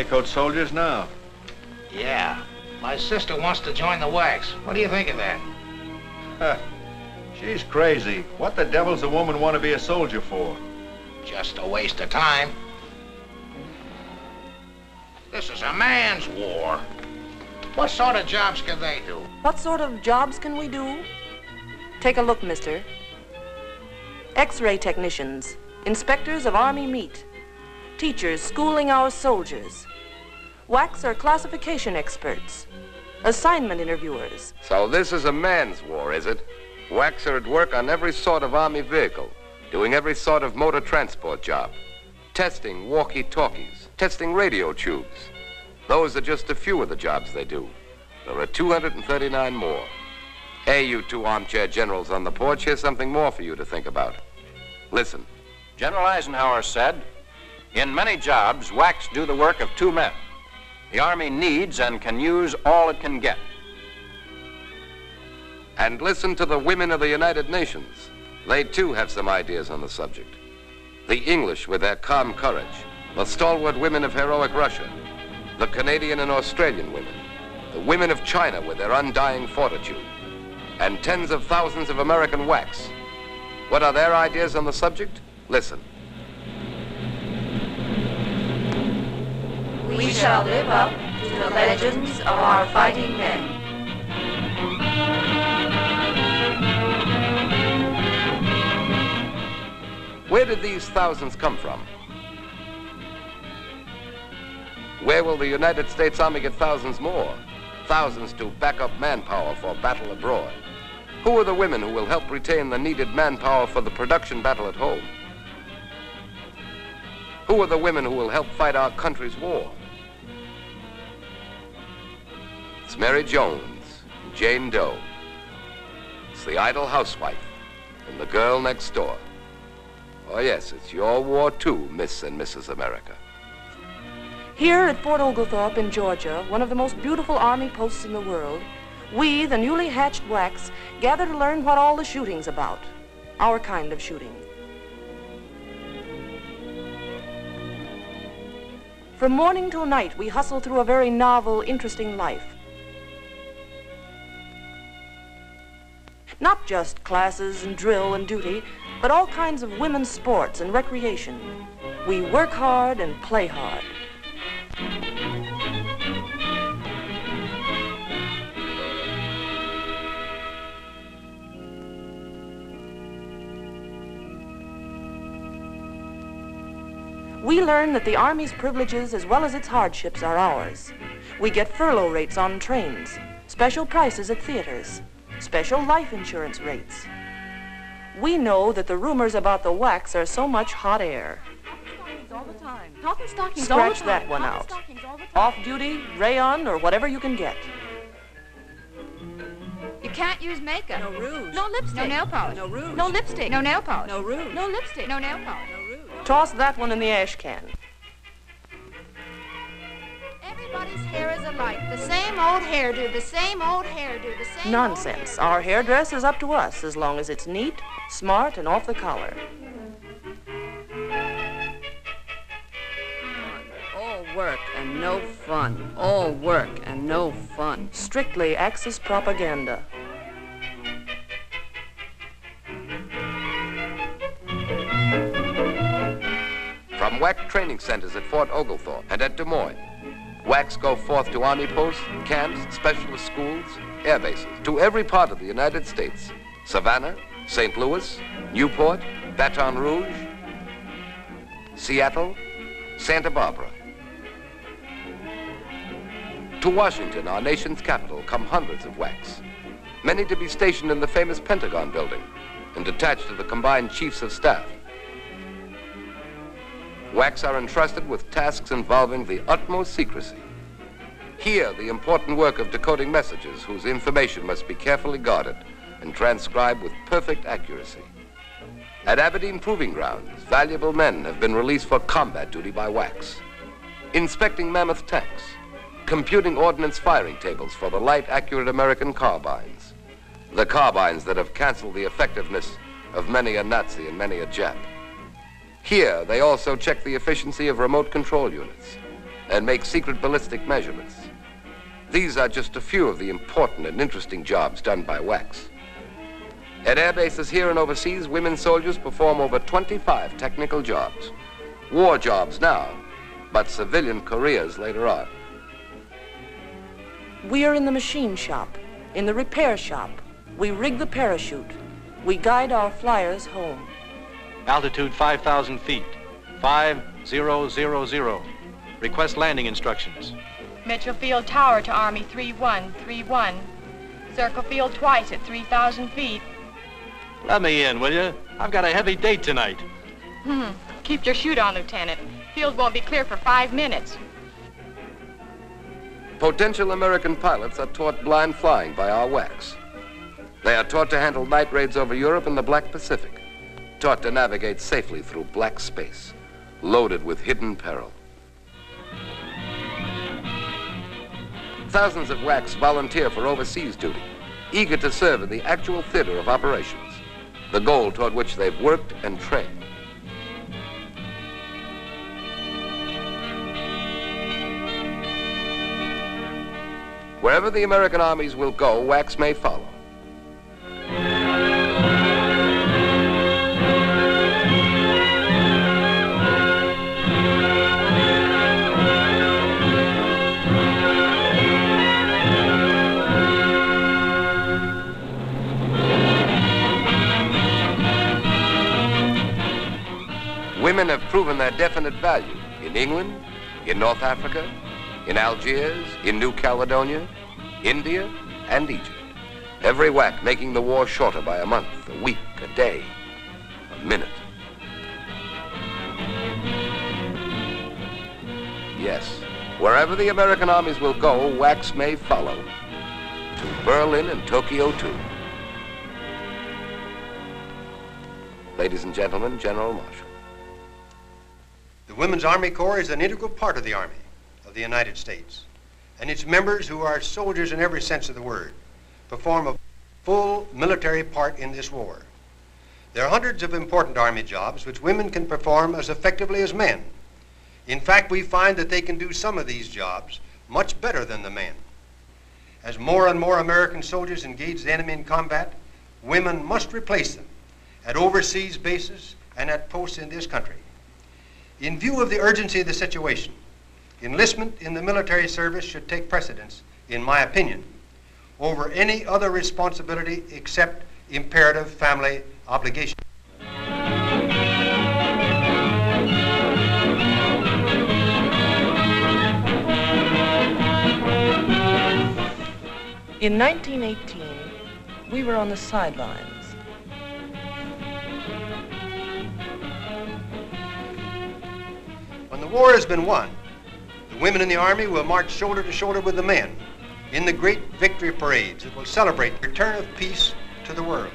coat soldiers now. Yeah. My sister wants to join the wax. What do you think of that? Huh. She's crazy. What the devil's a woman want to be a soldier for? Just a waste of time. This is a man's war. What sort of jobs can they do? What sort of jobs can we do? Take a look, mister. X-ray technicians, inspectors of Army meat, teachers schooling our soldiers, wax or classification experts, assignment interviewers. So this is a man's war, is it? Wax are at work on every sort of Army vehicle, doing every sort of motor transport job, testing walkie-talkies, testing radio tubes. Those are just a few of the jobs they do. There are 239 more. Hey, you two armchair generals on the porch, here's something more for you to think about. Listen. General Eisenhower said, "In many jobs, wax do the work of two men. The Army needs and can use all it can get." And listen to the women of the United Nations. They too have some ideas on the subject. The English with their calm courage, the stalwart women of heroic Russia, the Canadian and Australian women, the women of China with their undying fortitude, and tens of thousands of American wax. What are their ideas on the subject? Listen. We shall live up to the legends of our fighting men. Where did these thousands come from? Where will the United States Army get thousands more? Thousands to back up manpower for battle abroad. Who are the women who will help retain the needed manpower for the production battle at home? Who are the women who will help fight our country's war? It's Mary Jones, and Jane Doe. It's the idle housewife and the girl next door. Oh yes, it's your war too, Miss and Mrs. America. Here at Fort Oglethorpe in Georgia, one of the most beautiful Army posts in the world, we, the newly hatched wax, gather to learn what all the shooting's about. Our kind of shooting. From morning till night, we hustle through a very novel, interesting life. Not just classes and drill and duty, but all kinds of women's sports and recreation. We work hard and play hard. We learn that the Army's privileges as well as its hardships are ours. We get furlough rates on trains, special prices at theaters, special life insurance rates. We know that the rumors about the wax are so much hot air. All the time. Talking stockings Scratch all the time. that one out. Off-duty, rayon, or whatever you can get. You can't use makeup. No rouge. No lipstick. No nail polish. No rouge. No lipstick. No nail polish. No rouge. No lipstick. No nail polish. No rouge. Toss that one in the ash can. Everybody's hair is alike. The same old hairdo, the same old hairdo, the same Nonsense. old hairdo. Our hairdress is up to us as long as it's neat, smart, and off the collar. All work and no fun. All work and no fun. Strictly Axis propaganda. From wax training centers at Fort Oglethorpe and at Des Moines, wax go forth to Army posts, camps, specialist schools, air bases, to every part of the United States. Savannah, St. Louis, Newport, Baton Rouge, Seattle, Santa Barbara. To Washington, our nation's capital, come hundreds of wax, many to be stationed in the famous Pentagon building and attached to the combined chiefs of staff. Wax are entrusted with tasks involving the utmost secrecy. Here, the important work of decoding messages whose information must be carefully guarded and transcribed with perfect accuracy. At Aberdeen Proving Grounds, valuable men have been released for combat duty by wax, inspecting mammoth tanks, computing ordnance firing tables for the light, accurate American carbines, the carbines that have canceled the effectiveness of many a Nazi and many a Jap. Here, they also check the efficiency of remote control units, and make secret ballistic measurements. These are just a few of the important and interesting jobs done by WACs. At air bases here and overseas, women soldiers perform over 25 technical jobs. War jobs now, but civilian careers later on. We are in the machine shop, in the repair shop. We rig the parachute. We guide our flyers home. Altitude 5,000 feet. 5000. Request landing instructions. Mitchell Field Tower to Army 3131. Circle field twice at 3,000 feet. Let me in, will you? I've got a heavy date tonight. Keep your chute on, Lieutenant. Field won't be clear for 5 minutes. Potential American pilots are taught blind flying by our WACs. They are taught to handle night raids over Europe and the Black Pacific, taught to navigate safely through black space, loaded with hidden peril. Thousands of WACs volunteer for overseas duty, eager to serve in the actual theater of operations, the goal toward which they've worked and trained. Wherever the American armies will go, WACs may follow. Women have proven their definite value in England, in North Africa, in Algiers, in New Caledonia, India, and Egypt. Every WAC making the war shorter by a month, a week, a day, a minute. Yes, wherever the American armies will go, WACs may follow. To Berlin and Tokyo, too. Ladies and gentlemen, General Marshall. The Women's Army Corps is an integral part of the Army of the United States, and its members, who are soldiers in every sense of the word, perform a full military part in this war. There are hundreds of important Army jobs which women can perform as effectively as men. In fact, we find that they can do some of these jobs much better than the men. As more and more American soldiers engage the enemy in combat, women must replace them at overseas bases and at posts in this country. In view of the urgency of the situation, enlistment in the military service should take precedence, in my opinion, over any other responsibility except imperative family obligation. In 1918, we were on the sidelines. When the war has been won, the women in the Army will march shoulder to shoulder with the men in the great victory parades that will celebrate the return of peace to the world.